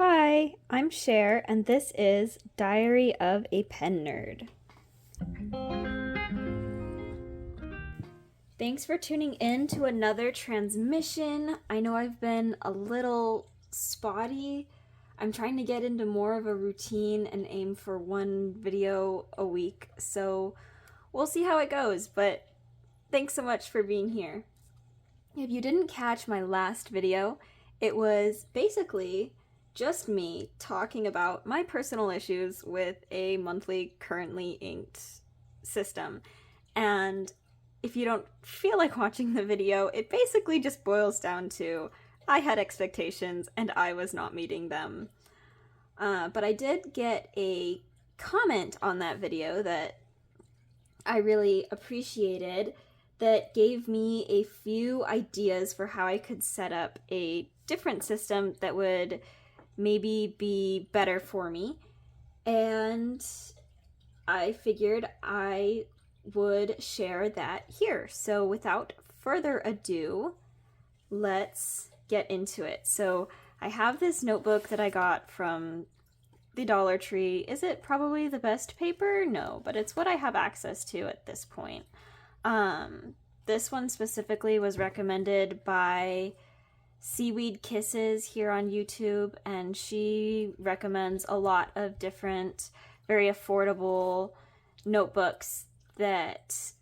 Hi, I'm Cher, and this is Diary of a Pen Nerd. Thanks for tuning in to another transmission. I know I've been a little spotty. I'm trying to get into more of a routine and aim for one video a week, so we'll see how it goes, but thanks so much for being here. If you didn't catch my last video, it was basically just me talking about my personal issues with a monthly currently inked system. And if you don't feel like watching the video, it basically just boils down to I had expectations and I was not meeting them. But I did get a comment on that video that I really appreciated that gave me a few ideas for how I could set up a different system that would maybe be better for me. And I figured I would share that here. So without further ado, let's get into it. So I have this notebook that I got from the Dollar Tree. Is it probably the best paper? No, but it's what I have access to at this point. This one specifically was recommended by Seaweed Kisses here on YouTube, and she recommends a lot of different, very affordable notebooks that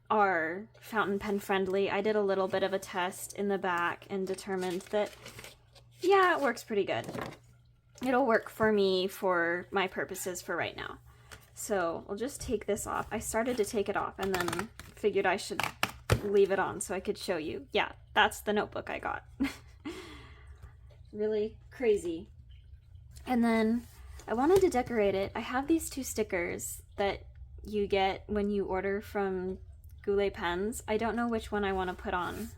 are fountain pen friendly. I did a little bit of a test in the back and determined that, yeah, it works pretty good. It'll work for me for my purposes for right now. So we'll just take this off. I started to take it off and then figured I should leave it on so I could show you. Yeah, that's the notebook I got. Really crazy. And then I wanted to decorate it. I have these two stickers that you get when you order from Goulet Pens. I don't know which one I want to put on.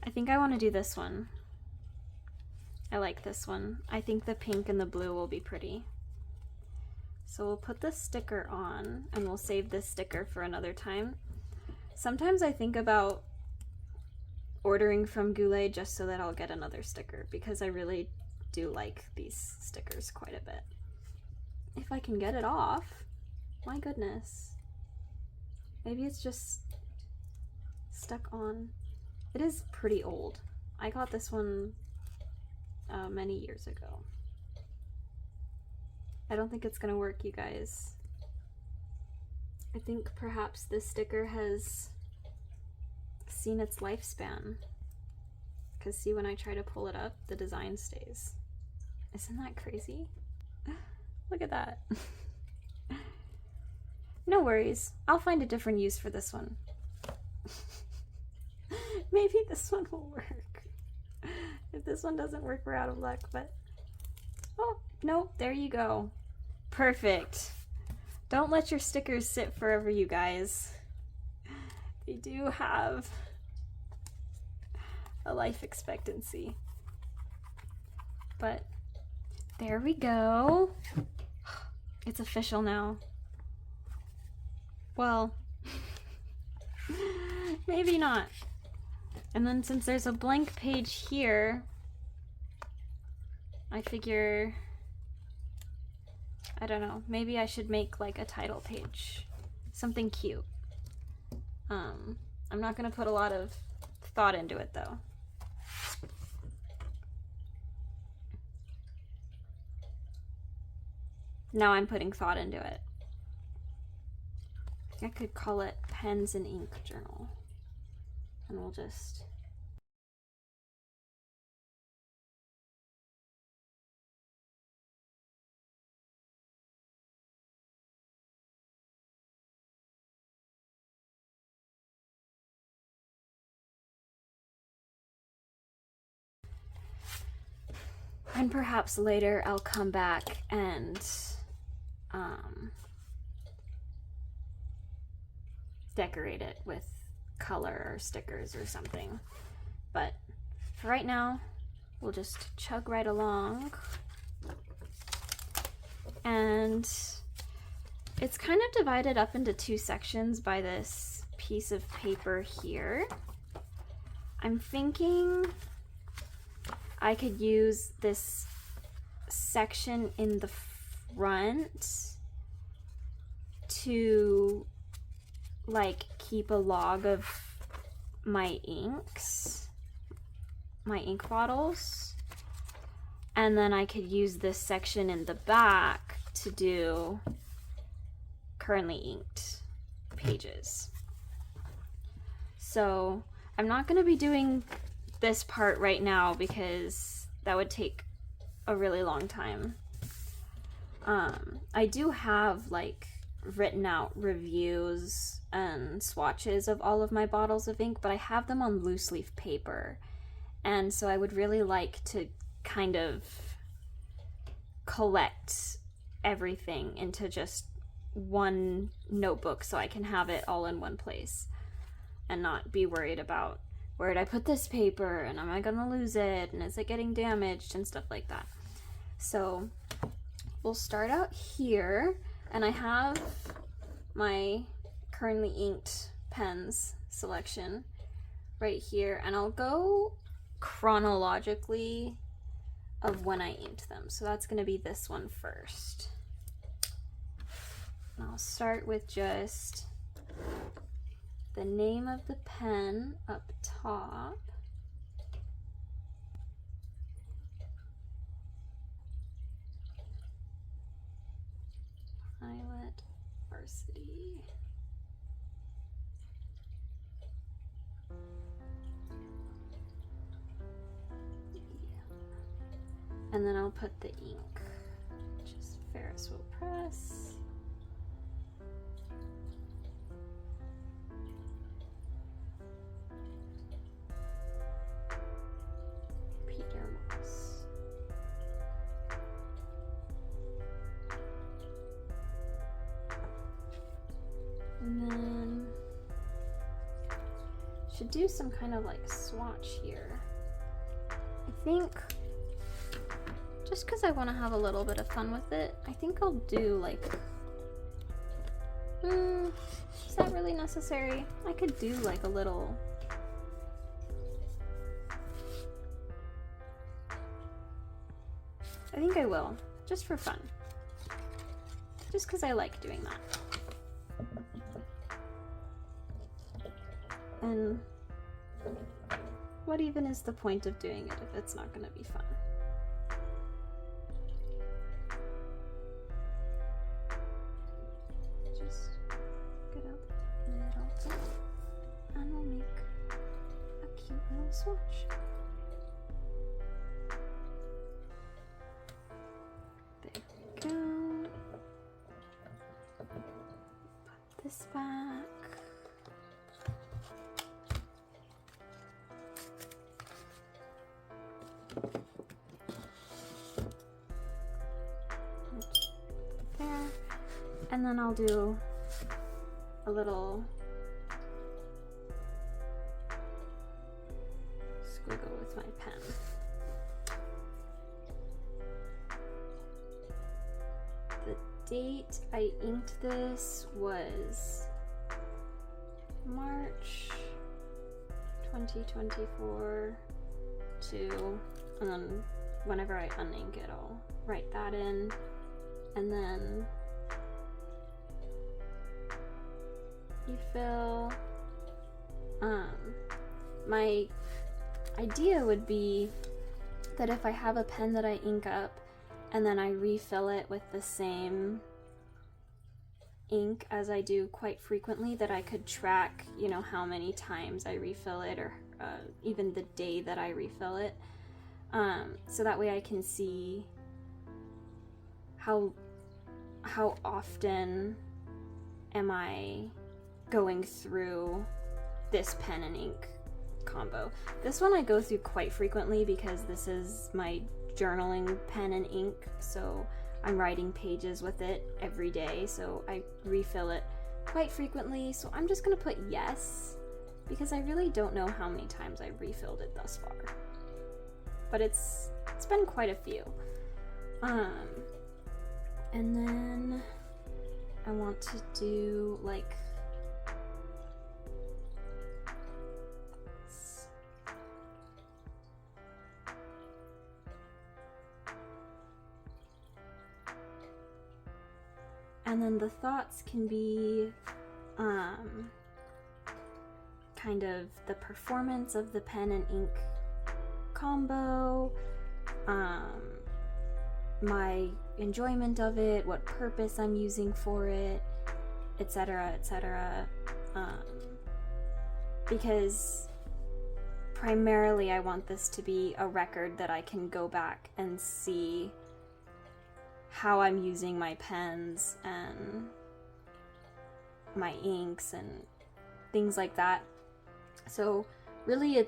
I think I want to do this one. I like this one. I think the pink and the blue will be pretty. So we'll put this sticker on and we'll save this sticker for another time. Sometimes I think about ordering from Goulet just so that I'll get another sticker because I really do like these stickers quite a bit. If I can get it off, my goodness. Maybe it's just stuck on. It is pretty old. I got this one many years ago. I don't think it's gonna work, you guys. I think perhaps this sticker has seen its lifespan. Because see, when I try to pull it up, the design stays. Isn't that crazy? Look at that. No worries. I'll find a different use for this one. Maybe this one will work. If this one doesn't work, we're out of luck, but... Oh, no, there you go. Perfect. Don't let your stickers sit forever, you guys. They do have a life expectancy. But there we go. It's official now. Well, maybe not. And then since there's a blank page here, I figure, I don't know, maybe I should make like a title page. Something cute. I'm not gonna put a lot of thought into it though. Now I'm putting thought into it. I could call it Pens and Ink Journal. And we'll just... And perhaps later I'll come back and decorate it with color or stickers or something. But for right now, we'll just chug right along. And it's kind of divided up into two sections by this piece of paper here. I'm thinking I could use this section in the front to like keep a log of my inks, my ink bottles, and then I could use this section in the back to do currently inked pages. So I'm not going to be doing this part right now because that would take a really long time. I do have like written out reviews and swatches of all of my bottles of ink, but I have them on loose leaf paper, and so I would really like to kind of collect everything into just one notebook so I can have it all in one place and not be worried about where did I put this paper and am I gonna lose it and is it getting damaged and stuff like that. So we'll start out here, and I have my currently inked pens selection right here, and I'll go chronologically of when I inked them. So that's going to be this one first. And I'll start with just the name of the pen up top. Violet Varsity. And then I'll put the ink, which is Ferris Wheel Press. Peter Moss. And then should do some kind of like swatch here. I think just because I want to have a little bit of fun with it, I think I'll do like, is that really necessary? I could do like a little, I think I will, just for fun. Just because I like doing that. And what even is the point of doing it if it's not going to be fun? And we'll make a cute little swatch. There we go. Put this back. There. And then I'll do a little squiggle with my pen. The date I inked this was March 2024 to, and then whenever I unink it, I'll write that in, and then refill. My idea would be that if I have a pen that I ink up and then I refill it with the same ink as I do quite frequently, that I could track, you know, how many times I refill it, or even the day that I refill it, so that way I can see how often am I going through this pen and ink combo. This one I go through quite frequently because this is my journaling pen and ink, so I'm writing pages with it every day, so I refill it quite frequently. So I'm just gonna put yes, because I really don't know how many times I've refilled it thus far, but it's been quite a few. And then I want to do like And then the thoughts can be kind of the performance of the pen and ink combo, my enjoyment of it, what purpose I'm using for it, etc., etc. Because primarily I want this to be a record that I can go back and see how I'm using my pens and my inks and things like that. So really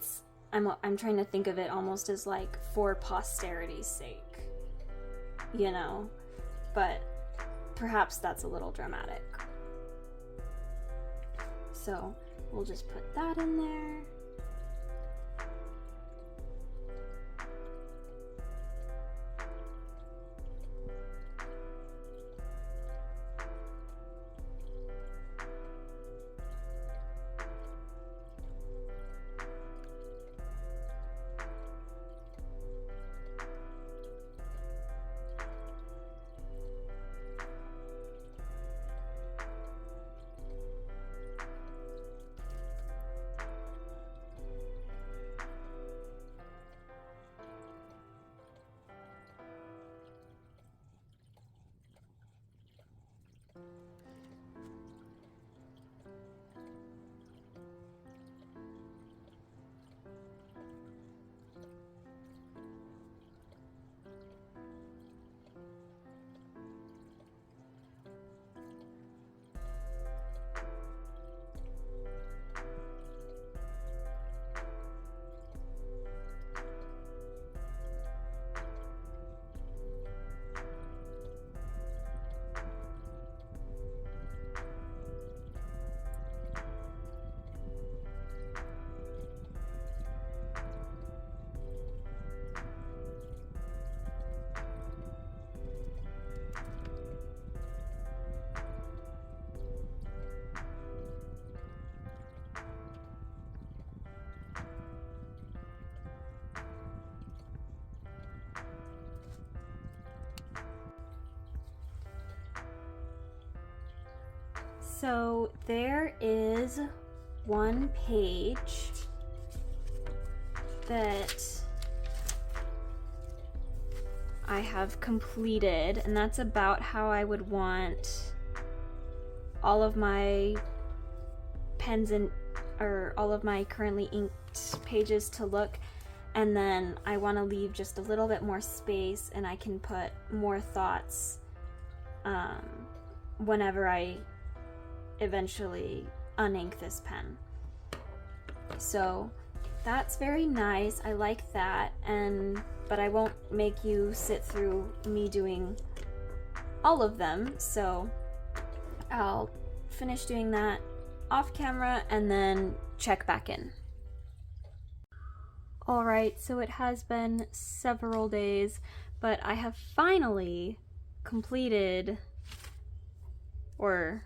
I'm trying to think of it almost as like for posterity's sake, you know, but perhaps that's a little dramatic. So we'll just put that in there. So there is one page that I have completed, and that's about how I would want all of my pens or all of my currently inked pages to look. And then I want to leave just a little bit more space, and I can put more thoughts whenever I eventually unink this pen. So that's very nice. I like that, but I won't make you sit through me doing all of them, so I'll finish doing that off camera and then check back in. Alright, so it has been several days, but I have finally completed or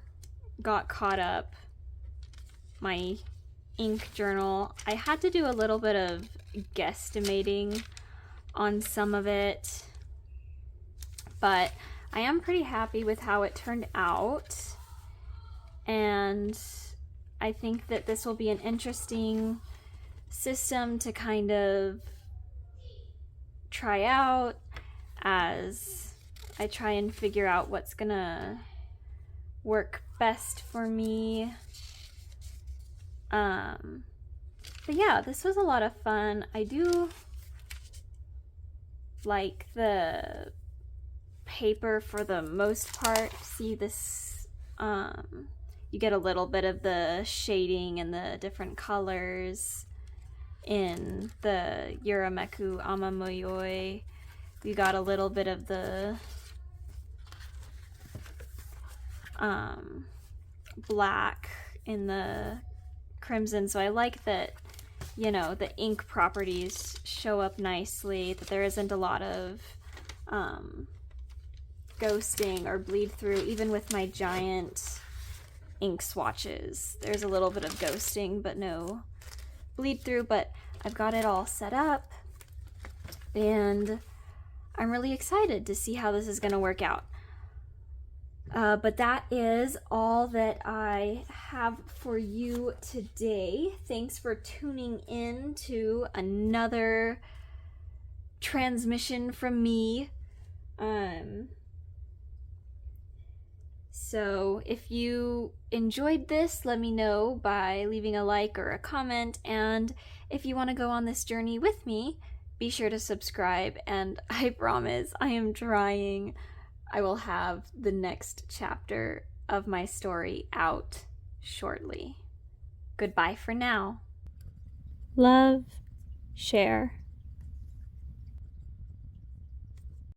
got caught up my ink journal. I had to do a little bit of guesstimating on some of it, but I am pretty happy with how it turned out, and I think that this will be an interesting system to kind of try out as I try and figure out what's gonna work best for me. But yeah, this was a lot of fun. I do like the paper for the most part. See this, you get a little bit of the shading and the different colors in the Yurameku Amamoyoi. We got a little bit of the black in the crimson, so I like that, you know, the ink properties show up nicely, that there isn't a lot of ghosting or bleed through. Even with my giant ink swatches, there's a little bit of ghosting but no bleed through. But I've got it all set up and I'm really excited to see how this is going to work out. But that is all that I have for you today. Thanks for tuning in to another transmission from me. So if you enjoyed this, let me know by leaving a like or a comment, and if you want to go on this journey with me, be sure to subscribe, and I promise I am trying. I will have the next chapter of my story out shortly. Goodbye for now. Love, share.